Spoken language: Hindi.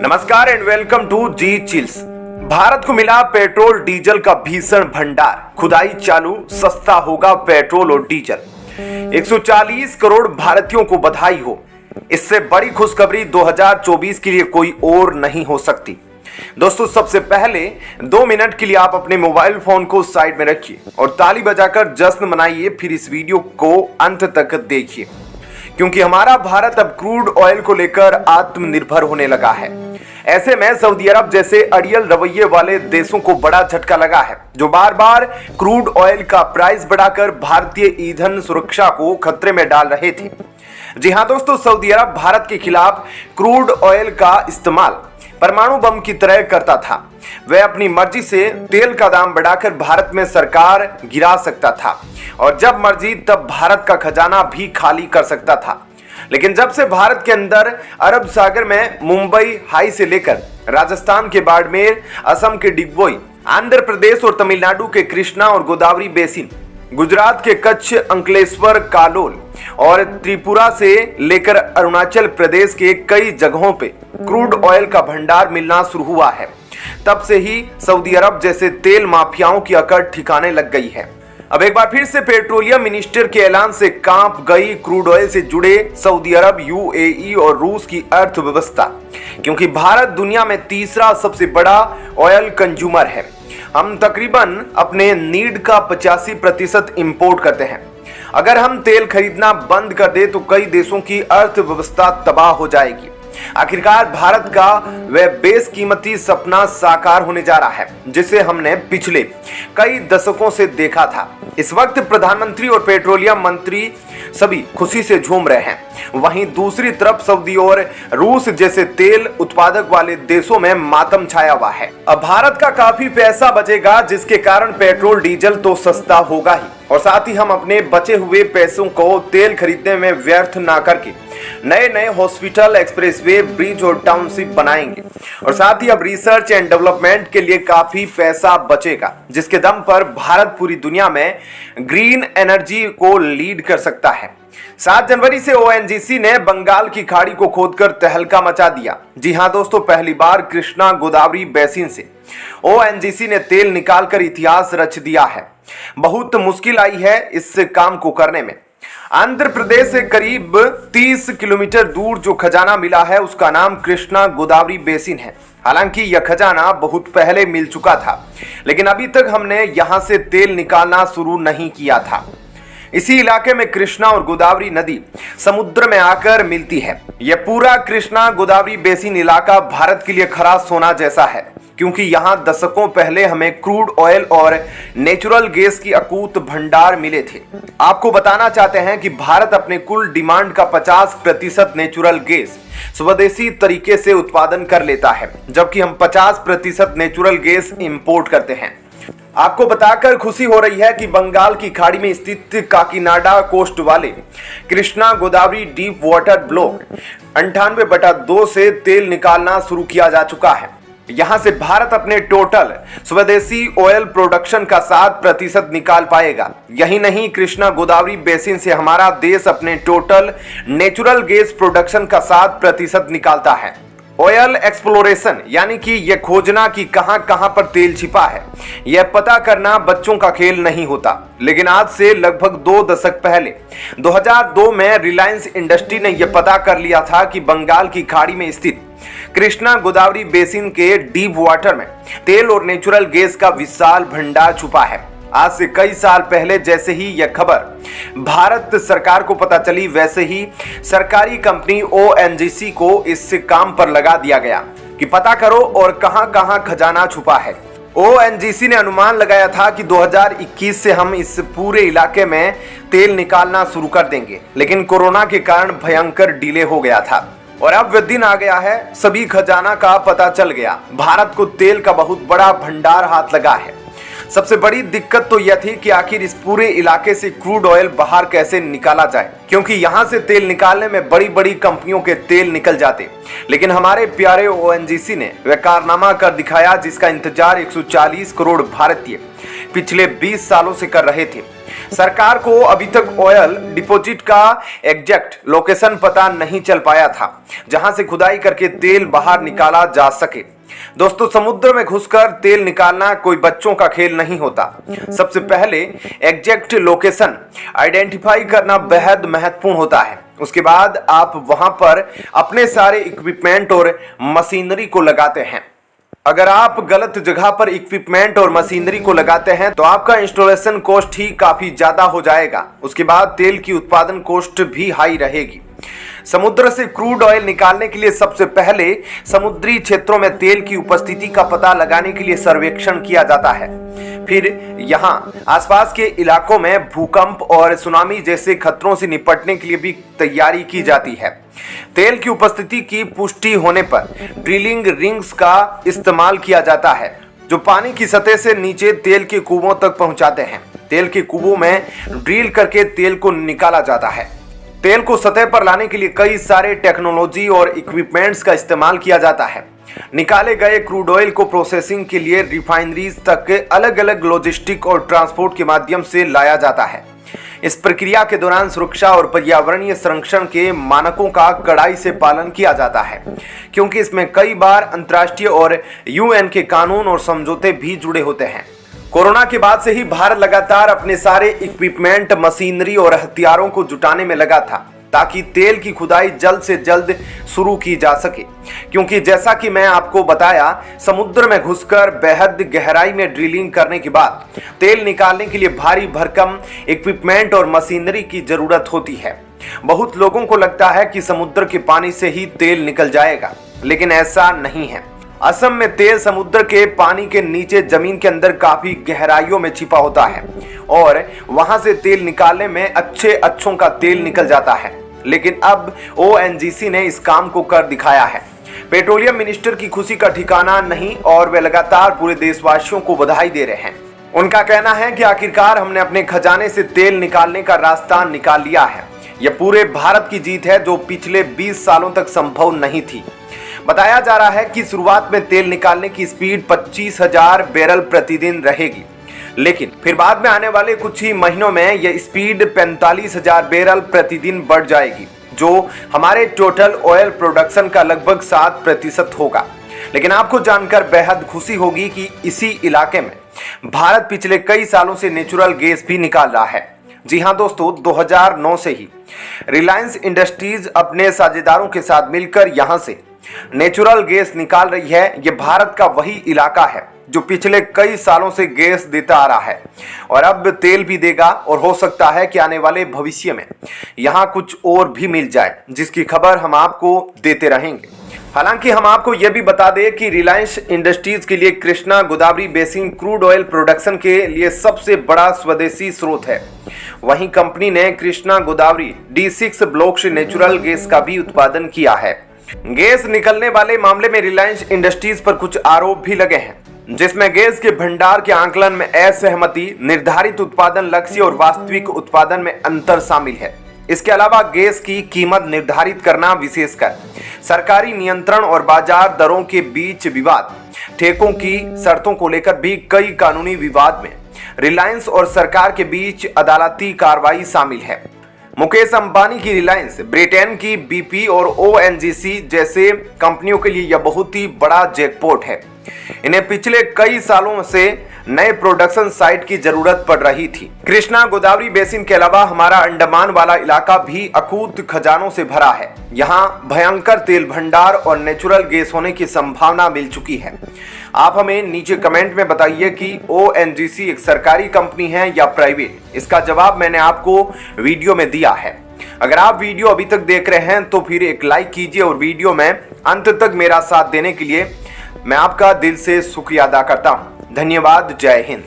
नमस्कार and welcome to G chills. Bharat को मिला पेट्रोल डीजल का भीषण भंडार, खुदाई चालू, सस्ता होगा पेट्रोल और डीजल। 140 करोड़ भारतीयों को बधाई हो। इससे बड़ी खुशखबरी 2024 के लिए कोई और नहीं हो सकती। दोस्तों, सबसे पहले 2 मिनट के लिए आप अपने मोबाइल फोन को साइड में रखिए और ताली बजाकर जश्न मनाइए। फिर इस वीडियो को अंत तक देखिए, क्योंकि हमारा भारत अब क्रूड ऑयल को लेकर आत्मनिर्भर होने लगा है। ऐसे में सऊदी अरब जैसे अड़ियल रवैये वाले देशों को बड़ा झटका लगा है, जो बार बार क्रूड ऑयल का प्राइस बढ़ाकर भारतीय ईंधन सुरक्षा को खतरे में डाल रहे थे। जी हां दोस्तों, सऊदी अरब भारत के खिलाफ क्रूड ऑयल का इस्तेमाल परमाणु बम की तरह करता था। वह अपनी मर्जी से तेल का दाम बढ़ाकर भारत में सरकार गिरा सकता था और जब मर्जी तब भारत का खजाना भी खाली कर सकता था। लेकिन जब से भारत के अंदर अरब सागर में मुंबई हाई से लेकर राजस्थान के बाड़मेर, असम के डिगबोई, आंध्र प्रदेश और तमिलनाडु के कृष्णा और गोदावरी बेसिन, गुजरात के कच्छ, अंकलेश्वर, कालोल और त्रिपुरा से लेकर अरुणाचल प्रदेश के कई जगहों पे क्रूड ऑयल का भंडार मिलना शुरू हुआ है। तब से ही सऊदी अरब जैसे तेल माफियाओं की अकड़ ठिकाने लग गई है। अब एक बार फिर से पेट्रोलियम मिनिस्टर के ऐलान से कांप गई क्रूड ऑयल से जुड़े सऊदी अरब, यूएई और रूस की अर्थव्यवस्था, क्योंकि भारत दुनिया में तीसरा सबसे बड़ा ऑयल कंज्यूमर है। हम तकरीबन अपने नीड का 85% इंपोर्ट करते हैं। अगर हम तेल खरीदना बंद कर दे तो कई देशों की अर्थव्यवस्था तबाह हो जाएगी। आखिरकार भारत का वह बेशकीमती सपना साकार होने जा रहा है, जिसे हमने पिछले कई दशकों से देखा था। इस वक्त प्रधानमंत्री और पेट्रोलियम मंत्री सभी खुशी से झूम रहे हैं। वहीं दूसरी तरफ सऊदी और रूस जैसे तेल उत्पादक वाले देशों में मातम छाया हुआ है। अब भारत का काफी पैसा बचेगा, जिसके कारण पेट्रोल डीजल तो सस्ता होगा ही, और साथ ही हम अपने बचे हुए पैसों को तेल खरीदने में व्यर्थ ना करके नए नए हॉस्पिटल, एक्सप्रेसवे, ब्रिज और टाउनशिप बनाएंगे। और साथ ही अब रिसर्च एंड डेवलपमेंट के लिए काफी पैसा बचेगा, जिसके दम पर भारत पूरी दुनिया में ग्रीन एनर्जी को लीड कर सकता है। 7 जनवरी से ओएनजीसी ने बंगाल की खाड़ी को खोदकर तहलका मचा दिया। जी हां दोस्तों, पहली बार कृष्णा गोदावरी बेसिन से ओएनजीसी ने तेल निकालकर इतिहास रच दिया है। बहुत मुश्किल आई है इस काम को करने में। आंध्र प्रदेश से करीब 30 किलोमीटर दूर जो खजाना मिला है, उसका नाम कृष्णा गोदावरी बेसिन है। हालांकि यह खजाना बहुत पहले मिल चुका था, लेकिन अभी तक हमने यहां से तेल निकालना शुरू नहीं किया था। इसी इलाके में कृष्णा और गोदावरी नदी समुद्र में आकर मिलती है। यह पूरा कृष्णा गोदावरी बेसिन इलाका भारत के लिए खरा सोना जैसा है, क्योंकि यहाँ दशकों पहले हमें क्रूड ऑयल और नेचुरल गैस की अकूत भंडार मिले थे। आपको बताना चाहते हैं कि भारत अपने कुल डिमांड का 50% नेचुरल गैस स्वदेशी तरीके से उत्पादन कर लेता है, जबकि हम 50% नेचुरल गैस इंपोर्ट करते हैं। आपको बताकर खुशी हो रही है कि बंगाल की खाड़ी में स्थित काकीनाडा कोस्ट वाले Krishna Godavari deep water block 98/2 से तेल निकालना शुरू किया जा चुका है। यहां से भारत अपने टोटल स्वदेशी ऑयल प्रोडक्शन का 7% निकाल पाएगा। यही नहीं, कृष्णा गोदावरी बेसिन से हमारा देश अपने टोटल नेचुरल गैस प्रोडक्शन का 7% निकालता है। ऑयल एक्सप्लोरेशन यानी कि यह खोजना कि कहां कहां पर तेल छिपा है, यह पता करना बच्चों का खेल नहीं होता। लेकिन आज से लगभग 2 दशक पहले 2002 में रिलायंस इंडस्ट्री ने यह पता कर लिया था कि बंगाल की खाड़ी में स्थित कृष्णा गोदावरी बेसिन के डीप वाटर में तेल और नेचुरल गैस का विशाल भंडार छुपा है। आज से कई साल पहले जैसे ही यह खबर भारत सरकार को पता चली, वैसे ही सरकारी कंपनी ओएनजीसी को इस काम पर लगा दिया गया कि पता करो और कहां कहां खजाना छुपा है। ओएनजीसी ने अनुमान लगाया था कि 2021 से हम इस पूरे इलाके में तेल निकालना शुरू कर देंगे, लेकिन कोरोना के कारण भयंकर डिले हो गया था और अब वह दिन आ गया है। सभी खजाना का पता चल गया। भारत को तेल का बहुत बड़ा भंडार हाथ लगा है। सबसे बड़ी दिक्कत तो यह थी कि आखिर इस पूरे इलाके से क्रूड ऑयल बाहर कैसे निकाला जाए, क्योंकि यहां से तेल निकालने में बड़ी बड़ी कंपनियों के तेल निकल जाते। लेकिन हमारे प्यारे ओएनजीसी ने वह कारनामा कर दिखाया जिसका इंतजार 140 करोड़ भारतीय पिछले 20 सालों से कर रहे थे। सरकार को अभी तक ऑयल डिपॉजिट का एग्जैक्ट लोकेशन पता नहीं चल पाया था जहां से खुदाई करके तेल बाहर निकाला जा सके। दोस्तों, समुद्र में घुसकर तेल निकालना कोई बच्चों का खेल नहीं होता। सबसे पहले एग्जैक्ट लोकेशन आइडेंटिफाई करना बेहद महत्वपूर्ण होता है। उसके बाद आप वहां पर अपने सारे इक्विपमेंट और मशीनरी को लगाते हैं। अगर आप गलत जगह पर इक्विपमेंट और मशीनरी को लगाते हैं तो आपका इंस्टॉलेशन कॉस्ट ही काफी ज्यादा हो जाएगा। उसके बाद तेल की उत्पादन कॉस्ट भी हाई रहेगी। समुद्र से क्रूड ऑयल निकालने के लिए सबसे पहले समुद्री क्षेत्रों में तेल की उपस्थिति का पता लगाने के लिए सर्वेक्षण किया जाता है। फिर यहाँ आसपास के इलाकों में भूकंप और सुनामी जैसे खतरों से निपटने के लिए भी तैयारी की जाती है। तेल की उपस्थिति की पुष्टि होने पर ड्रिलिंग रिंग्स का इस्तेमाल किया जाता है जो पानी की सतह से नीचे तेल के कुओं तक पहुंचाते हैं। तेल के कुओं में ड्रिल करके तेल को निकाला जाता है। तेल को सतह पर लाने के लिए कई सारे टेक्नोलॉजी और इक्विपमेंट्स का इस्तेमाल किया जाता है। निकाले गए क्रूड ऑयल को प्रोसेसिंग के लिए रिफाइनरीज तक अलग अलग लॉजिस्टिक और ट्रांसपोर्ट के माध्यम से लाया जाता है। इस प्रक्रिया के दौरान सुरक्षा और पर्यावरणीय संरक्षण के मानकों का कड़ाई से पालन किया जाता है, क्योंकि इसमें कई बार अंतर्राष्ट्रीय और यूएन के कानून और समझौते भी जुड़े होते हैं। कोरोना के बाद से ही भारत लगातार अपने सारे इक्विपमेंट, मशीनरी और हथियारों को जुटाने में लगा था ताकि तेल की खुदाई जल्द से जल्द शुरू की जा सके, क्योंकि जैसा कि मैं आपको बताया, समुद्र में घुसकर बेहद गहराई में ड्रिलिंग करने के बाद तेल निकालने के लिए भारी भरकम इक्विपमेंट और मशीनरी की जरूरत होती है। बहुत लोगों को लगता है कि समुद्र के पानी से ही तेल निकल जाएगा, लेकिन ऐसा नहीं है। असम में तेल समुद्र के पानी के नीचे जमीन के अंदर काफी गहराइयों में छिपा होता है और वहां से तेल निकालने में अच्छों का तेल निकल जाता है। लेकिन अब ONGC ने इस काम को कर दिखाया है। पेट्रोलियम मिनिस्टर की खुशी का ठिकाना नहीं और वे लगातार पूरे देशवासियों को बधाई दे रहे हैं। उनका कहना है कि आखिरकार हमने अपने खजाने से तेल निकालने का रास्ता निकाल लिया है। यह पूरे भारत की जीत है जो पिछले 20 सालों तक संभव नहीं थी। बताया जा रहा है कि शुरुआत में तेल निकालने की स्पीड 25,000 बैरल प्रतिदिन रहेगी, लेकिन फिर बाद में आने वाले कुछ ही महीनों में यह स्पीड 45,000 बैरल प्रतिदिन बढ़ जाएगी, जो हमारे टोटल ऑयल प्रोडक्शन का लगभग 7% होगा। लेकिन आपको जानकर बेहद खुशी होगी कि इसी इलाके में भारत पिछले कई सालों से नेचुरल गैस भी निकाल रहा है। जी हाँ दोस्तों, 2009 से ही रिलायंस इंडस्ट्रीज अपने साझेदारों के साथ मिलकर यहां से नेचुरल गैस निकाल रही है। ये भारत का वही इलाका है जो पिछले कई सालों से गैस देता आ रहा है और अब तेल भी देगा, और हो सकता है कि आने वाले भविष्य में यहाँ कुछ और भी मिल जाए, जिसकी खबर हम आपको देते रहेंगे। हालांकि हम आपको यह भी बता दें कि रिलायंस इंडस्ट्रीज के लिए Krishna Godavari basin crude oil production के लिए सबसे बड़ा स्वदेशी स्रोत है। वहीं कंपनी ने कृष्णा गोदावरी D6 ब्लॉक से नेचुरल गैस का भी उत्पादन किया है। गैस निकलने वाले मामले में रिलायंस इंडस्ट्रीज पर कुछ आरोप भी लगे हैं, जिसमें गैस के भंडार के आकलन में असहमति, निर्धारित उत्पादन लक्ष्य और वास्तविक उत्पादन में अंतर शामिल है। इसके अलावा गैस की कीमत निर्धारित करना, विशेषकर सरकारी नियंत्रण और बाजार दरों के बीच विवाद, ठेकों की शर्तों को लेकर भी कई कानूनी विवाद में रिलायंस और सरकार के बीच अदालती कार्रवाई शामिल है। मुकेश अंबानी की रिलायंस, ब्रिटेन की BP और ONGC जैसे कंपनियों के लिए यह बहुत ही बड़ा जैकपॉट है। इन्हें पिछले कई सालों से नए प्रोडक्शन साइट की जरूरत पड़ रही थी। कृष्णा गोदावरी बेसिन के अलावा हमारा अंडमान वाला इलाका भी अकूत खजानों से भरा है। यहाँ भयंकर तेल भंडार और नेचुरल गैस होने की संभावना मिल चुकी है। आप हमें नीचे कमेंट में बताइए कि ONGC एक सरकारी कंपनी है या प्राइवेट। इसका जवाब मैंने आपको वीडियो में दिया है। अगर आप वीडियो अभी तक देख रहे हैं तो फिर एक लाइक कीजिए और वीडियो में अंत तक मेरा साथ देने के लिए मैं आपका दिल से शुक्रिया अदा करता हूं। धन्यवाद। जय हिंद।